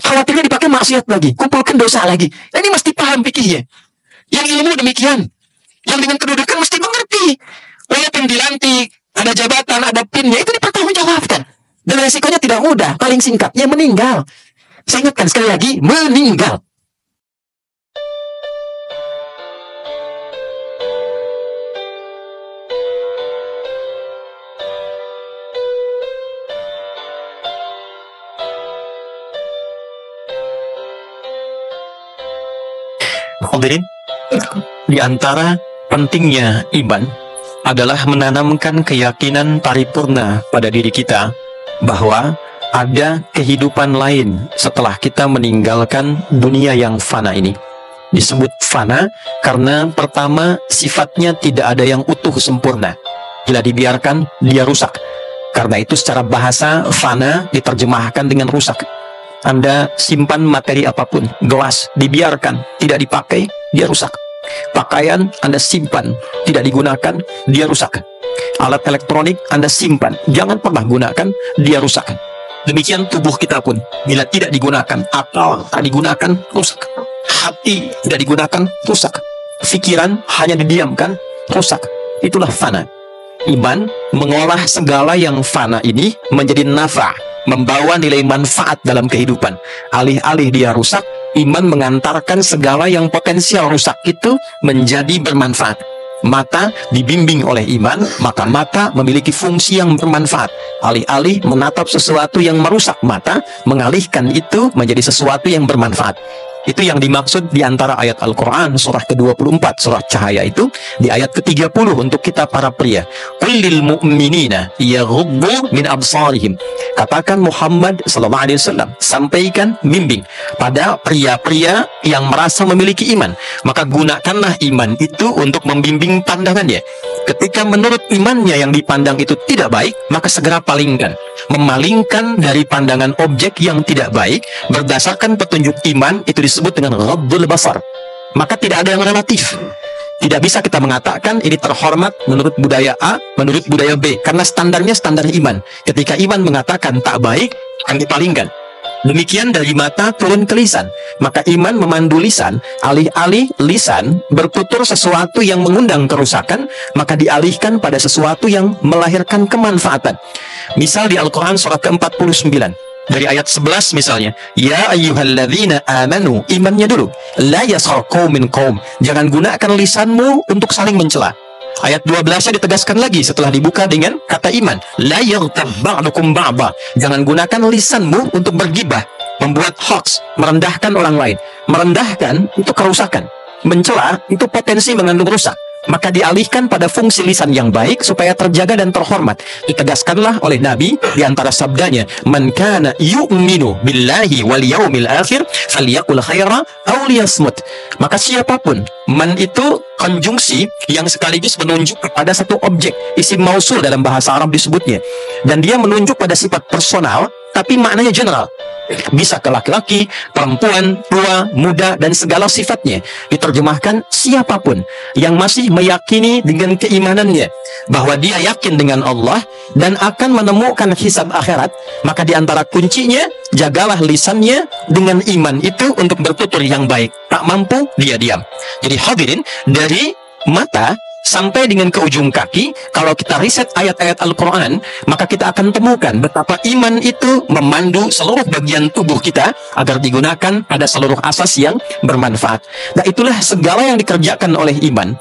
khawatirnya dipakai maksiat lagi, kumpulkan dosa lagi. Ini mesti paham fikihnya. Yang ilmu demikian, yang dengan kedudukan mesti mengerti. Walaupun dilantik, ada jabatan, ada pinnya, itu dipertanggungjawabkan. Dan resikonya tidak mudah, paling singkatnya meninggal. Saya ingatkan sekali lagi, meninggal. Hadirin, di antara pentingnya iman adalah menanamkan keyakinan paripurna pada diri kita bahwa ada kehidupan lain setelah kita meninggalkan dunia yang fana ini. Disebut fana karena pertama sifatnya tidak ada yang utuh sempurna. Bila dibiarkan, dia rusak. Karena itu secara bahasa fana diterjemahkan dengan rusak. Anda simpan materi apapun, gelas, dibiarkan, tidak dipakai, dia rusak. Pakaian Anda simpan, tidak digunakan, dia rusak. Alat elektronik Anda simpan, jangan pernah gunakan, dia rusak. Demikian tubuh kita pun, bila tidak digunakan, akal tak digunakan, rusak. Hati tidak digunakan, rusak. Pikiran hanya didiamkan, rusak. Itulah fana. Iman mengolah segala yang fana ini menjadi nafa, membawa nilai manfaat dalam kehidupan. Alih-alih dia rusak, iman mengantarkan segala yang potensial rusak itu menjadi bermanfaat. Mata dibimbing oleh iman, maka mata memiliki fungsi yang bermanfaat. Alih-alih menatap sesuatu yang merusak mata, mengalihkan itu menjadi sesuatu yang bermanfaat. Itu yang dimaksud di antara ayat Al-Quran surah ke-24, surah Cahaya itu, di ayat ke-30 untuk kita para pria. Qul lil mu'minina yaghuddu min absarihim. Katakan Muhammad sallallahu alaihi wasallam, sampaikan, bimbing pada pria-pria yang merasa memiliki iman. Maka gunakanlah iman itu untuk membimbing pandangannya. Ketika menurut imannya yang dipandang itu tidak baik, maka segera palingkan. Memalingkan dari pandangan objek yang tidak baik berdasarkan petunjuk iman itu disebut dengan ghaddul basar. Maka tidak ada yang relatif. Tidak bisa kita mengatakan ini terhormat menurut budaya A, menurut budaya B, karena standarnya standar iman. Ketika iman mengatakan tak baik, akan dipalingkan. Demikian dari mata turun ke lisan. Maka iman memandu lisan. Alih-alih lisan bertutur sesuatu yang mengundang kerusakan, maka dialihkan pada sesuatu yang melahirkan kemanfaatan. Misal di Al-Quran surat ke-49 dari ayat 11 misalnya, ya ayyuhalladzina amanu, imannya dulu, la yaskhar qaumin qaum, jangan gunakan lisanmu untuk saling mencela. Ayat 12-nya ditegaskan lagi setelah dibuka dengan kata iman, la yaghtab ba'dukum ba'da, jangan gunakan lisanmu untuk bergibah, membuat hoax, merendahkan orang lain. Merendahkan itu kerusakan, mencela itu potensi mengandung rusak. Maka dialihkan pada fungsi lisan yang baik supaya terjaga dan terhormat. Ditegaskanlah oleh Nabi di antara sabdanya, man kana yu'minu billahi wal yaumil akhir falyaqul khaira aw liyasmut. Maka siapapun, man itu konjungsi yang sekaligus menunjuk kepada satu objek, isim mausul dalam bahasa Arab disebutnya, dan dia menunjuk pada sifat personal tapi maknanya general. Bisa ke laki-laki, perempuan, tua, muda, dan segala sifatnya. Diterjemahkan siapapun yang masih meyakini dengan keimanannya bahwa dia yakin dengan Allah dan akan menemukan hisab akhirat, maka di antara kuncinya, jagalah lisannya dengan iman itu untuk bertutur yang baik. Tak mampu, dia diam. Jadi hadirin, dari mata sampai dengan ke ujung kaki, kalau kita riset ayat-ayat Al-Quran, maka kita akan temukan betapa iman itu memandu seluruh bagian tubuh kita agar digunakan pada seluruh asas yang bermanfaat. Nah, itulah segala yang dikerjakan oleh iman,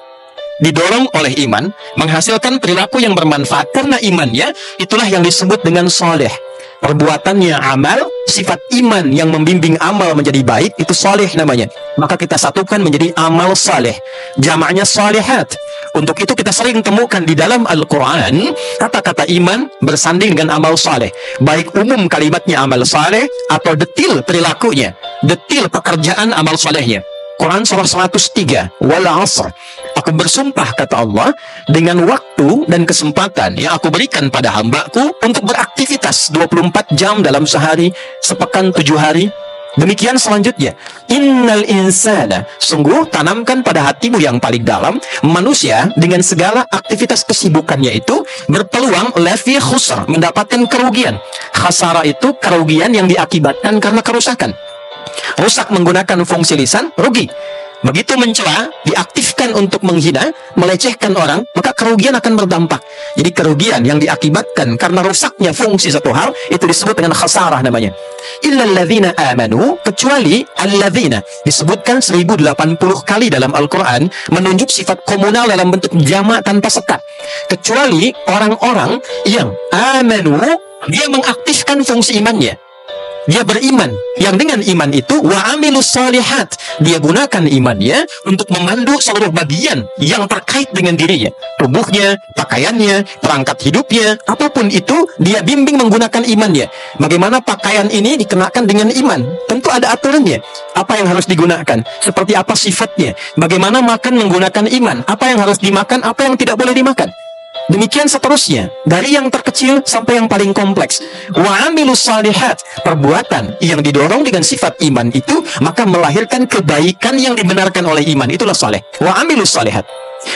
didorong oleh iman, menghasilkan perilaku yang bermanfaat karena imannya. Itulah yang disebut dengan soleh. Perbuatannya amal, sifat iman yang membimbing amal menjadi baik, itu soleh namanya. Maka kita satukan menjadi amal soleh, jamaknya solehat. Untuk itu kita sering temukan di dalam Al-Quran kata-kata iman bersanding dengan amal soleh, baik umum kalimatnya amal soleh atau detil perilakunya, detil pekerjaan amal solehnya. Quran surah 103, wal asr, aku bersumpah kata Allah dengan waktu dan kesempatan yang aku berikan pada hambaku untuk beraktivitas 24 jam dalam sehari, sepekan 7 hari. Demikian selanjutnya, innal insana, sungguh tanamkan pada hatimu yang paling dalam, manusia dengan segala aktivitas kesibukannya itu berpeluang lafi khusr, mendapatkan kerugian. Khasara itu kerugian yang diakibatkan karena kerusakan. Rusak menggunakan fungsi lisan, rugi. Begitu mencela, diaktifkan untuk menghina, melecehkan orang, maka kerugian akan berdampak. Jadi kerugian yang diakibatkan karena rusaknya fungsi satu hal, itu disebut dengan khasarah namanya. Illal ladzina amanu, kecuali alladzina, disebutkan 1080 kali dalam Al-Quran, menunjuk sifat komunal dalam bentuk jamak tanpa sekat. Kecuali orang-orang yang amanu, dia mengaktifkan fungsi imannya. Dia beriman, yang dengan iman itu wa amilus shalihat, dia gunakan imannya untuk memandu seluruh bagian yang terkait dengan dirinya, tubuhnya, pakaiannya, perangkat hidupnya, apapun itu dia bimbing menggunakan imannya. Bagaimana pakaian ini dikenakan dengan iman? Tentu ada aturannya. Apa yang harus digunakan? Seperti apa sifatnya? Bagaimana makan menggunakan iman? Apa yang harus dimakan? Apa yang tidak boleh dimakan? Demikian seterusnya, dari yang terkecil sampai yang paling kompleks. Wa amilus shalihat, perbuatan yang didorong dengan sifat iman itu maka melahirkan kebaikan yang dibenarkan oleh iman, itulah saleh. Wa amilus shalihat.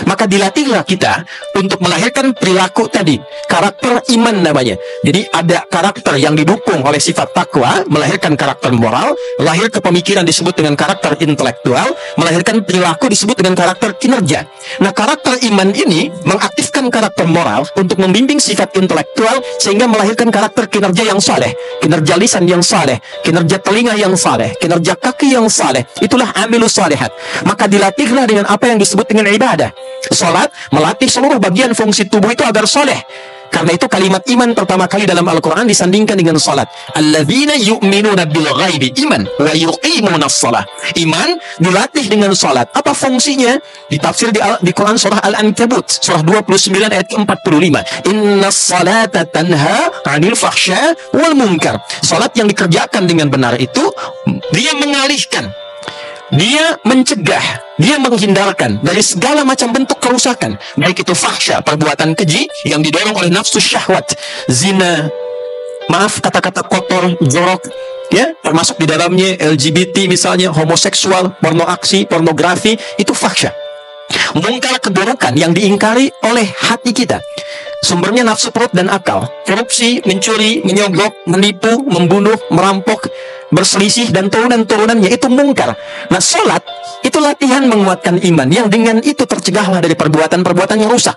Maka dilatihlah kita untuk melahirkan perilaku tadi, karakter iman namanya. Jadi ada karakter yang didukung oleh sifat takwa, melahirkan karakter moral, lahir kepemikiran disebut dengan karakter intelektual, melahirkan perilaku disebut dengan karakter kinerja. Nah, karakter iman ini mengaktifkan karakter moral untuk membimbing sifat intelektual sehingga melahirkan karakter kinerja yang saleh, kinerja lisan yang saleh, kinerja telinga yang saleh, kinerja kaki yang saleh. Itulah amilus shalihat. Maka dilatihlah dengan apa yang disebut dengan ibadah. Salat melatih seluruh bagian fungsi tubuh itu agar soleh. Karena itu kalimat iman pertama kali dalam Al-Quran disandingkan dengan salat. Alladzina yu'minuna bil ghaibi, iman wa yuqimunas shalah. Iman dilatih dengan salat. Apa fungsinya? Ditafsir di Quran surah Al-Ankabut, surah 29 ayat 45. Innas salata tanha 'anil fahsya wal munkar. Salat yang dikerjakan dengan benar itu dia mengalihkan, dia mencegah, dia menghindarkan dari segala macam bentuk kerusakan, baik itu fahsya, perbuatan keji yang didorong oleh nafsu syahwat, zina, maaf kata-kata kotor, jorok, ya, termasuk di dalamnya LGBT misalnya, homoseksual, porno aksi, pornografi, itu fahsya. Mungkar, keburukan yang diingkari oleh hati kita, sumbernya nafsu perut dan akal, korupsi, mencuri, menyogok, menipu, membunuh, merampok, berselisih dan turunan-turunannya, itu mungkar. Nah, sholat itu latihan menguatkan iman yang dengan itu tercegahlah dari perbuatan-perbuatan yang rusak.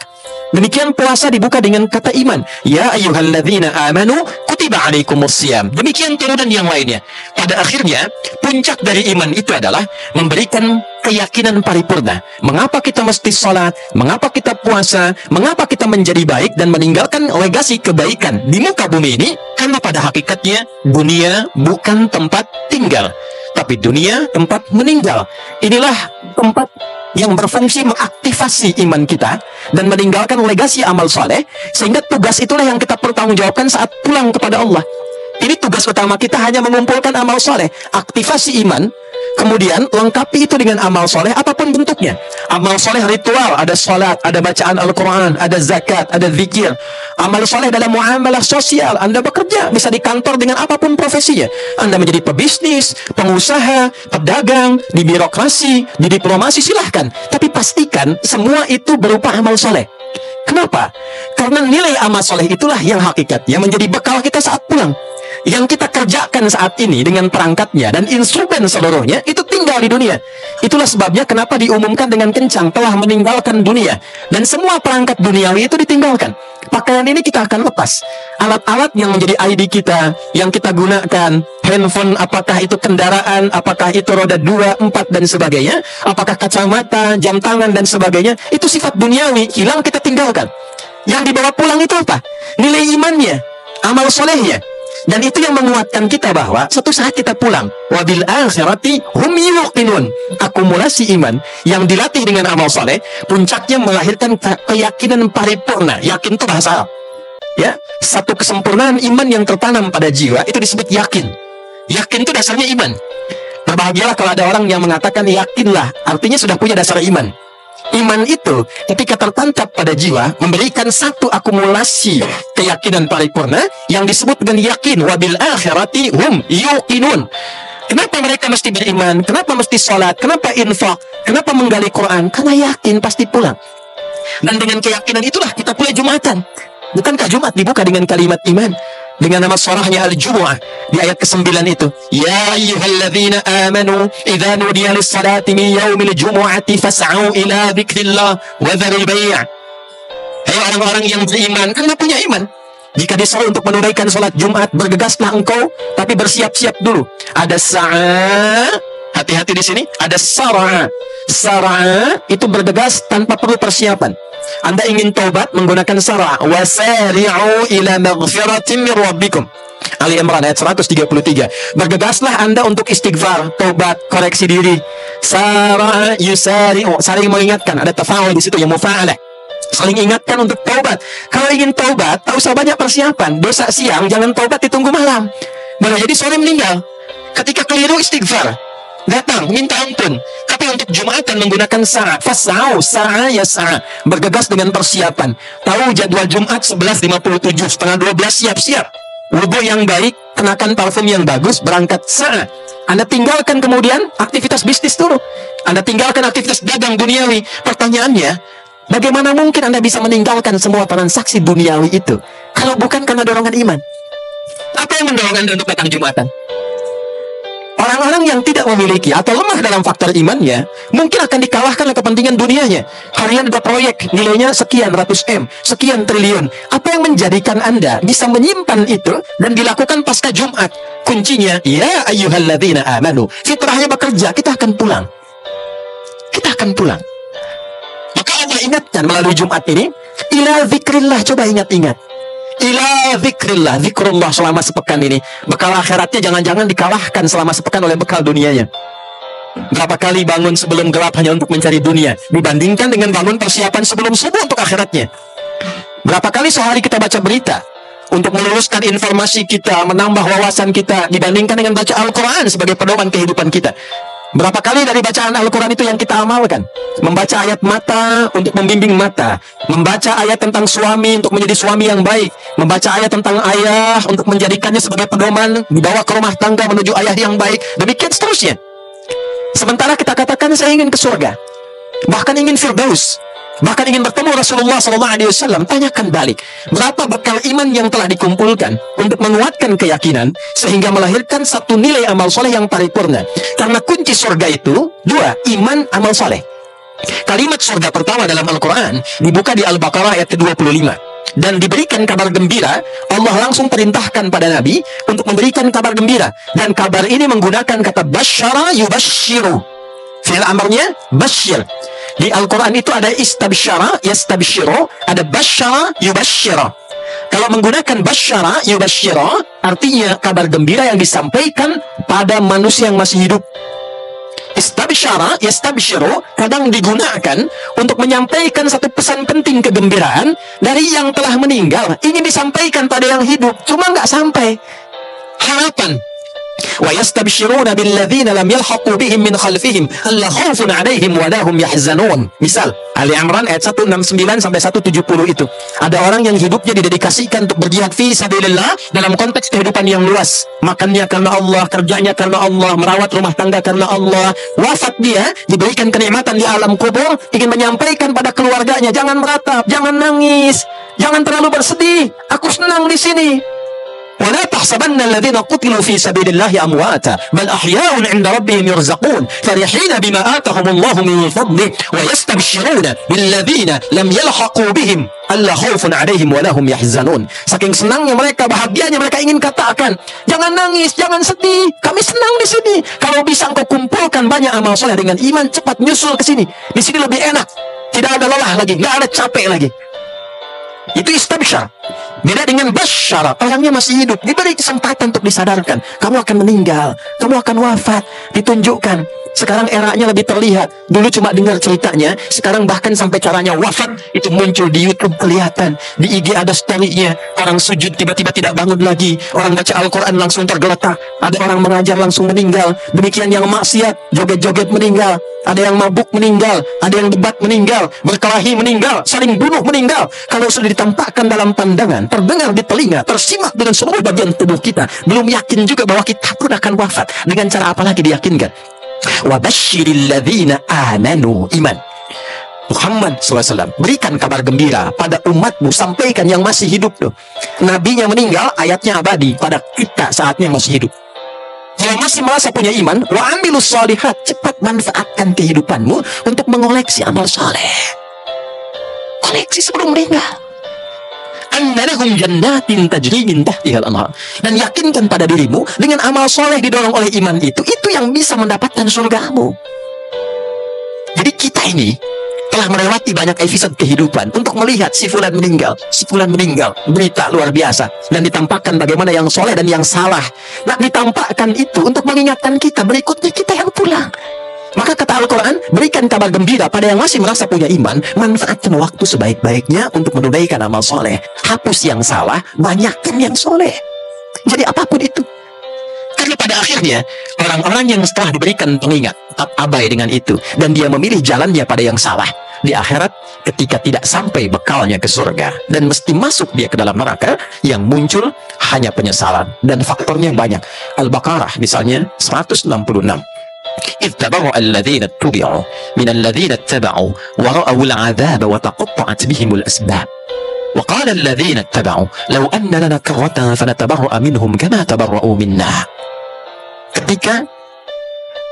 Demikian puasa dibuka dengan kata iman. Ya ayyuhalladzina amanu kutiba alaikumusiyam. Demikian turunan yang lainnya. Pada akhirnya puncak dari iman itu adalah memberikan keyakinan paripurna. Mengapa kita mesti sholat? Mengapa kita puasa? Mengapa kita menjadi baik dan meninggalkan legasi kebaikan di muka bumi ini? Karena pada hakikatnya dunia bukan tempat tinggal, tapi dunia tempat meninggal. Inilah tempat yang berfungsi mengaktifasi iman kita dan meninggalkan legasi amal soleh, sehingga tugas itulah yang kita pertanggungjawabkan saat pulang kepada Allah. Ini tugas utama kita, hanya mengumpulkan amal soleh, aktivasi iman, kemudian lengkapi itu dengan amal soleh apapun bentuknya. Amal soleh ritual, ada sholat, ada bacaan Al-Quran, ada zakat, ada zikir. Amal soleh dalam muamalah sosial, Anda bekerja, bisa di kantor dengan apapun profesinya. Anda menjadi pebisnis, pengusaha, pedagang, di birokrasi, di diplomasi, silahkan. Tapi pastikan semua itu berupa amal soleh. Kenapa? Karena nilai amal soleh itulah yang hakikatnya menjadi bekal kita saat pulang. Yang kita kerjakan saat ini dengan perangkatnya dan instrumen seluruhnya itu tinggal di dunia. Itulah sebabnya kenapa diumumkan dengan kencang telah meninggalkan dunia, dan semua perangkat duniawi itu ditinggalkan. Pakaian ini kita akan lepas. Alat-alat yang menjadi ID kita, yang kita gunakan, handphone, apakah itu kendaraan, apakah itu roda 2, 4 dan sebagainya, apakah kacamata, jam tangan dan sebagainya, itu sifat duniawi, hilang, kita tinggalkan. Yang dibawa pulang itu apa? Nilai imannya, amal solehnya. Dan itu yang menguatkan kita bahwa suatu saat kita pulang. Wabil akhirati hum yuqinun. Akumulasi iman yang dilatih dengan amal soleh, puncaknya melahirkan keyakinan paripurna. Yakin itu bahasa Arab. Ya, satu kesempurnaan iman yang tertanam pada jiwa itu disebut yakin. Yakin itu dasarnya iman. Berbahagialah kalau ada orang yang mengatakan yakinlah, artinya sudah punya dasar iman. Iman itu ketika tertancap pada jiwa memberikan satu akumulasi keyakinan paripurna yang disebut dengan yakin. Wabil akhirati hum yuqinun. Kenapa mereka mesti beriman? Kenapa mesti sholat? Kenapa infak? Kenapa menggali Quran? Karena yakin pasti pulang. Dan dengan keyakinan itulah kita punya Jumatan. Bukankah Jumat dibuka dengan kalimat iman? dengan nama surahnya Al-Jumu'ah di ayat ke-9 itu. Ya ayyuhalladzina amanu idza nudiya lis-salati min yaumil jumu'ati fas'au ila dzikrillah wa dzarul bai'. Hai orang-orang yang beriman, karena punya iman. Jika disuruh untuk menunaikan sholat Jumat, bergegaslah engkau, tapi bersiap-siap dulu. Ada sa'a, hati-hati di sini. Ada sara'a. Sara'a itu bergegas tanpa perlu persiapan. Anda ingin taubat menggunakan sara'a. Wasari'u ila maghfiratin min rabbikum. Ali Imran ayat 133. Bergegaslah Anda untuk istighfar, taubat, koreksi diri. Sara'a yusari'u, saling mengingatkan. Ada tafa'ul di situ yang mufa'alah. Saling ingatkan untuk taubat. Kalau ingin taubat, tak usah banyak persiapan. Dosa siang, jangan taubat ditunggu malam. Boleh jadi sore meninggal. Ketika keliru istighfar, datang minta ampun. Tapi untuk Jumatan menggunakan sa'a. Fas'au, sa'a ya sa'a. Bergegas dengan persiapan. Tahu jadwal Jumat 11.57, setengah 12 siap-siap. Wudu yang baik, kenakan parfum yang bagus, berangkat sa'a. Anda tinggalkan kemudian aktivitas bisnis dulu. Anda tinggalkan aktivitas dagang duniawi. Pertanyaannya, bagaimana mungkin Anda bisa meninggalkan semua transaksi duniawi itu kalau bukan karena dorongan iman? Apa yang mendorong Anda untuk datang Jumatan? Orang-orang yang tidak memiliki atau lemah dalam faktor imannya mungkin akan dikalahkan oleh kepentingan dunianya. Harian ada proyek nilainya sekian ratus M, sekian triliun. Apa yang menjadikan Anda bisa menyimpan itu dan dilakukan pasca Jumat? Kuncinya, ya ayyuhalladzina amanu. Fitrahnya bekerja, kita akan pulang. Kita akan pulang. Maka Allah ingatkan melalui Jumat ini, ila zikrillah, coba ingat-ingat. Ila zikrillah, zikrullah selama sepekan ini. Bekal akhiratnya jangan-jangan dikalahkan selama sepekan oleh bekal dunianya. Berapa kali bangun sebelum gelap hanya untuk mencari dunia, dibandingkan dengan bangun persiapan sebelum subuh untuk akhiratnya. Berapa kali sehari kita baca berita untuk meluruskan informasi kita, menambah wawasan kita, dibandingkan dengan baca Al-Quran sebagai pedoman kehidupan kita. Berapa kali dari bacaan Al-Quran itu yang kita amalkan? Membaca ayat mata untuk membimbing mata. Membaca ayat tentang suami untuk menjadi suami yang baik. Membaca ayat tentang ayah untuk menjadikannya sebagai pedoman, dibawa ke rumah tangga menuju ayah yang baik. Demikian seterusnya. Sementara kita katakan saya ingin ke surga. Bahkan ingin Firdaus. Bahkan ingin bertemu Rasulullah SAW. Tanyakan balik, berapa bekal iman yang telah dikumpulkan untuk menguatkan keyakinan sehingga melahirkan satu nilai amal soleh yang paripurna. Karena kunci surga itu dua, iman, amal soleh. Kalimat surga pertama dalam Al-Quran dibuka di Al-Baqarah ayat ke-25. Dan diberikan kabar gembira. Allah langsung perintahkan pada Nabi untuk memberikan kabar gembira. Dan kabar ini menggunakan kata basyara yubashiru. Fi'il amrnya basyir. Di Al-Quran itu ada istabsyara, yastabsyiru, ada basyara, yubassyira. Kalau menggunakan basyara, yubassyira, artinya kabar gembira yang disampaikan pada manusia yang masih hidup. Istabsyara, yastabsyiru, kadang digunakan untuk menyampaikan satu pesan penting kegembiraan dari yang telah meninggal. Ingin disampaikan pada yang hidup, cuma nggak sampai. Harapan. Wa yastabshiruna billadzina lam yalhaqu bihim min khalfihim alla khaufun 'alaihim wa lahum yahzanun. Misal Ali Imran ayat 169 sampai 170 itu. Ada orang yang hidupnya didedikasikan untuk berjihad fi sabilillah dalam konteks kehidupan yang luas. Makannya karena Allah, kerjanya karena Allah, merawat rumah tangga karena Allah. Wafat dia diberikan kenikmatan di alam kubur, ingin menyampaikan pada keluarganya, jangan meratap, jangan nangis, jangan terlalu bersedih. Aku senang di sini. ولا تحسبن الذين قتلوا في سبيل الله أمواتا بل أحياء عند ربهم يرزقون فرحين بما آتهم الله من فضله ويستبشرون بالذين لم يلحقوا بهم ألا خوف عليهم ولا هم يحزنون. Saking senangnya mereka, bahagianya mereka ingin katakan, jangan nangis, jangan sedih, kami senang di sini. Kalau bisa engkau kumpulkan banyak amal soleh dengan iman, cepat nyusul ke sini. Di sini lebih enak, tidak ada lelah lagi, nggak ada capek lagi. Itu istabsyar. Beda dengan basyara, orangnya masih hidup, diberi kesempatan untuk disadarkan, kamu akan meninggal, kamu akan wafat, ditunjukkan. Sekarang eranya lebih terlihat. Dulu cuma dengar ceritanya, sekarang bahkan sampai caranya wafat itu muncul di YouTube, kelihatan. Di IG ada story-nya, orang sujud tiba-tiba tidak bangun lagi, orang baca Al-Quran langsung tergeletak, ada orang mengajar langsung meninggal. Demikian yang maksiat, joget-joget meninggal, ada yang mabuk meninggal, ada yang debat meninggal, berkelahi meninggal, saling bunuh meninggal. Kalau sudah ditampakkan dalam pandangan, terdengar di telinga, tersimak dengan seluruh bagian tubuh kita, belum yakin juga bahwa kita pun akan wafat. Dengan cara apa lagi diyakinkan? Wa basyiril ladzina amanu, iman. Muhammad SAW, berikan kabar gembira pada umatmu, sampaikan yang masih hidup loh. Nabinya meninggal, ayatnya abadi pada kita saatnya masih hidup. Kalau masih merasa punya iman, wa amilus shalihat, cepat manfaatkan kehidupanmu untuk mengoleksi amal soleh. Koleksi sebelum meninggal. Annalahum jannatin tajri min tahtihal anhar. Dan yakinkan pada dirimu dengan amal soleh didorong oleh iman itu yang bisa mendapatkan surgamu. Jadi kita ini telah melewati banyak episode kehidupan untuk melihat si fulan meninggal, berita luar biasa, dan ditampakkan bagaimana yang soleh dan yang salah. Nah, ditampakkan itu untuk mengingatkan kita berikutnya kita yang pulang. Maka kata Al-Quran, berikan kabar gembira pada yang masih merasa punya iman, manfaatkan waktu sebaik-baiknya untuk menunaikan amal soleh. Hapus yang salah, banyakkan yang soleh. Jadi apapun itu. Karena pada akhirnya, orang-orang yang setelah diberikan pengingat, tetap abai dengan itu, dan dia memilih jalannya pada yang salah. Di akhirat, ketika tidak sampai bekalnya ke surga, dan mesti masuk dia ke dalam neraka, yang muncul hanya penyesalan. Dan faktornya banyak. Al-Baqarah misalnya, 166. إذ تبرأ الذين اتبعوا من الذين اتبعوا ورأوا العذاب وتقطعت بهم الأسباب وقال الذين اتبعوا لو أن لنا كرة فنتبرأ منهم كما تبرأوا منا. Ketika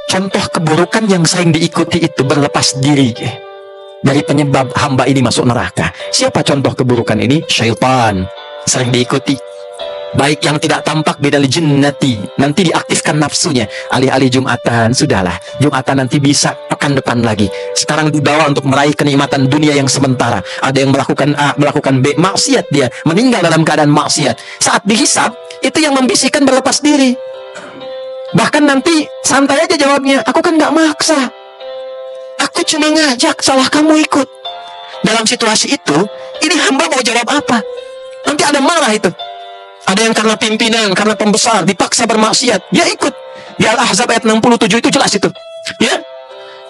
contoh keburukan yang sering diikuti itu berlepas diri dari penyebab hamba ini masuk neraka. Siapa contoh keburukan ini? Syaitan. Sering diikuti. Baik yang tidak tampak bidal jinnati, nanti diaktifkan nafsunya. Alih-alih Jumatan, sudahlah, Jumatan nanti bisa pekan depan lagi. Sekarang dibawa untuk meraih kenikmatan dunia yang sementara. Ada yang melakukan A, melakukan B, maksiat dia, meninggal dalam keadaan maksiat. Saat dihisab, itu yang membisikkan berlepas diri. Bahkan nanti santai aja jawabnya, aku kan gak maksa, aku cuma ngajak, salah kamu ikut. Dalam situasi itu, ini hamba mau jawab apa? Nanti ada marah itu. Ada yang karena pimpinan, karena pembesar, dipaksa bermaksiat, dia ikut. Di Al-Ahzab ayat 67 itu jelas itu. Ya,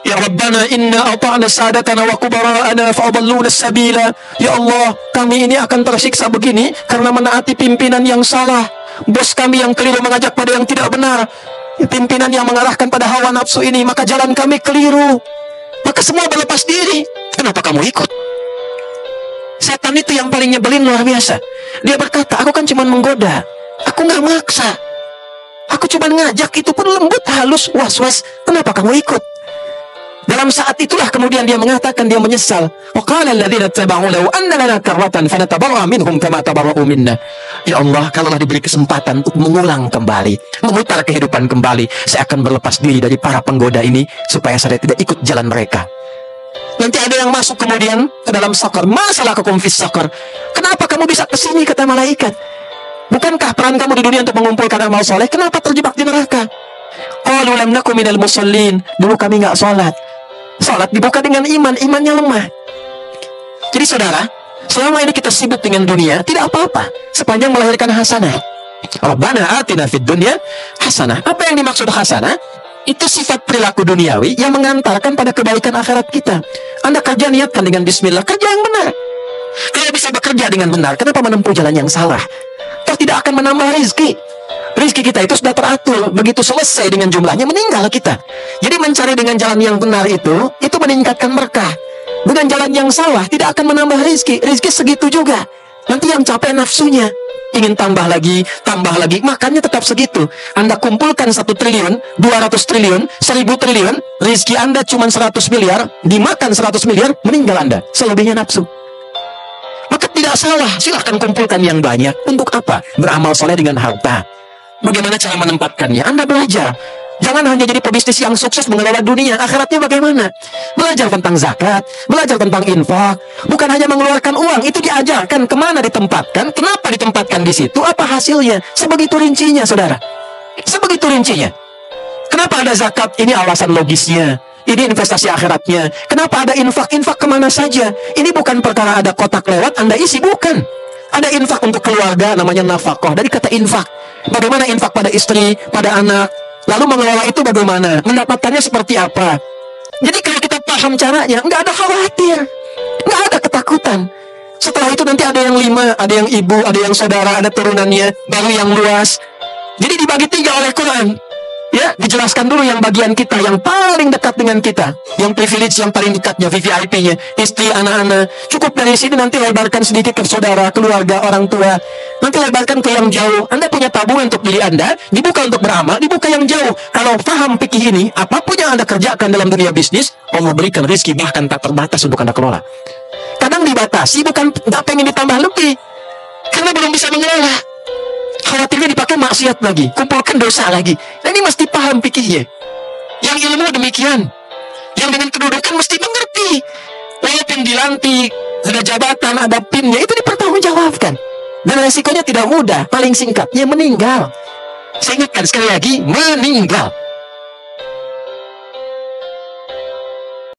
ya Rabbana inna ata'na sadatana wa kubara'ana fa'adalluna sabila. Ya Allah, kami ini akan tersiksa begini karena menaati pimpinan yang salah. Bos kami yang keliru mengajak pada yang tidak benar. Pimpinan yang mengarahkan pada hawa nafsu ini, maka jalan kami keliru. Maka semua berlepas diri. Kenapa kamu ikut? Setan itu yang paling nyebelin luar biasa. Dia berkata, aku kan cuma menggoda, aku nggak maksa, aku cuma ngajak, itu pun lembut, halus, was-was. Kenapa kamu ikut? Dalam saat itulah kemudian dia mengatakan, dia menyesal. Waqala alladziina ittaba'u law anna lana karratan fanatabarra minhum kama tabarra'u minna. Ya Allah, kalaulah diberi kesempatan untuk mengulang kembali, memutar kehidupan kembali, saya akan berlepas diri dari para penggoda ini supaya saya tidak ikut jalan mereka. Nanti ada yang masuk kemudian ke dalam sakar. Masalah kekumfis sakar. Kenapa kamu bisa kesini, kata malaikat? Bukankah peran kamu di dunia untuk mengumpulkan amal soleh? Kenapa terjebak di neraka? Qalu lam nakum minal musallin. Dulu kami nggak sholat. Sholat dibuka dengan iman, imannya lemah. Jadi saudara, selama ini kita sibuk dengan dunia, tidak apa-apa sepanjang melahirkan hasanah. Rabbana atina fid dunya hasanah. Apa yang dimaksud hasanah? Itu sifat perilaku duniawi yang mengantarkan pada kebaikan akhirat kita. Anda kerja, niatkan dengan bismillah, kerja yang benar. Kalau bisa bekerja dengan benar, kenapa menempuh jalan yang salah? Toh tidak akan menambah rezeki. Rezeki kita itu sudah teratur. Begitu selesai dengan jumlahnya, meninggal kita. Jadi mencari dengan jalan yang benar itu meningkatkan berkah. Dengan jalan yang salah, tidak akan menambah rezeki. Rezeki segitu juga. Nanti yang capek nafsunya, ingin tambah lagi, makannya tetap segitu. Anda kumpulkan 1 triliun, 200 triliun, 1000 triliun, rezeki Anda cuma 100 miliar, dimakan 100 miliar, meninggal Anda. Selebihnya nafsu. Maka tidak salah, silahkan kumpulkan yang banyak. Untuk apa? Beramal soleh dengan harta. Bagaimana cara menempatkannya? Anda belajar. Jangan hanya jadi pebisnis yang sukses mengelola dunia. Akhiratnya bagaimana? Belajar tentang zakat, belajar tentang infak. Bukan hanya mengeluarkan uang, itu diajarkan kemana ditempatkan, kenapa ditempatkan di situ, apa hasilnya. Sebegitu rincinya, saudara. Sebegitu rincinya. Kenapa ada zakat? Ini alasan logisnya. Ini investasi akhiratnya. Kenapa ada infak? Infak kemana saja? Ini bukan perkara ada kotak lewat, Anda isi, bukan. Ada infak untuk keluarga, namanya nafkah. Dari kata infak. Bagaimana infak pada istri, pada anak? Lalu mengelola itu bagaimana? Mendapatkannya seperti apa? Jadi kalau kita paham caranya, nggak ada khawatir, nggak ada ketakutan. Setelah itu nanti ada yang 5, ada yang ibu, ada yang saudara, ada turunannya, baru yang luas. Jadi dibagi 3 oleh Quran. Ya, dijelaskan dulu yang bagian kita, yang paling dekat dengan kita, yang privilege, yang paling dekatnya, VVIP-nya, istri, anak-anak. Cukup dari sini, nanti lebarkan sedikit ke saudara, keluarga, orang tua. Nanti lebarkan ke yang jauh. Anda punya tabungan untuk diri Anda, dibuka untuk beramal, dibuka yang jauh. Kalau paham fikih ini, apapun yang Anda kerjakan dalam dunia bisnis, Allah berikan rezeki bahkan tak terbatas untuk Anda kelola. Kadang dibatasi, bukan tak pengen ditambah lebih, karena belum bisa mengelola. Khawatirnya dipakai maksiat lagi, kumpulkan dosa lagi. Nah, ini mesti paham fikihnya. Yang ilmu demikian, yang dengan kedudukan mesti mengerti. Walaupun dilantik, ada jabatan, ada pinnya, itu dipertanggungjawabkan. Dan resikonya tidak mudah. Paling singkatnya meninggal. Saya ingatkan sekali lagi, meninggal.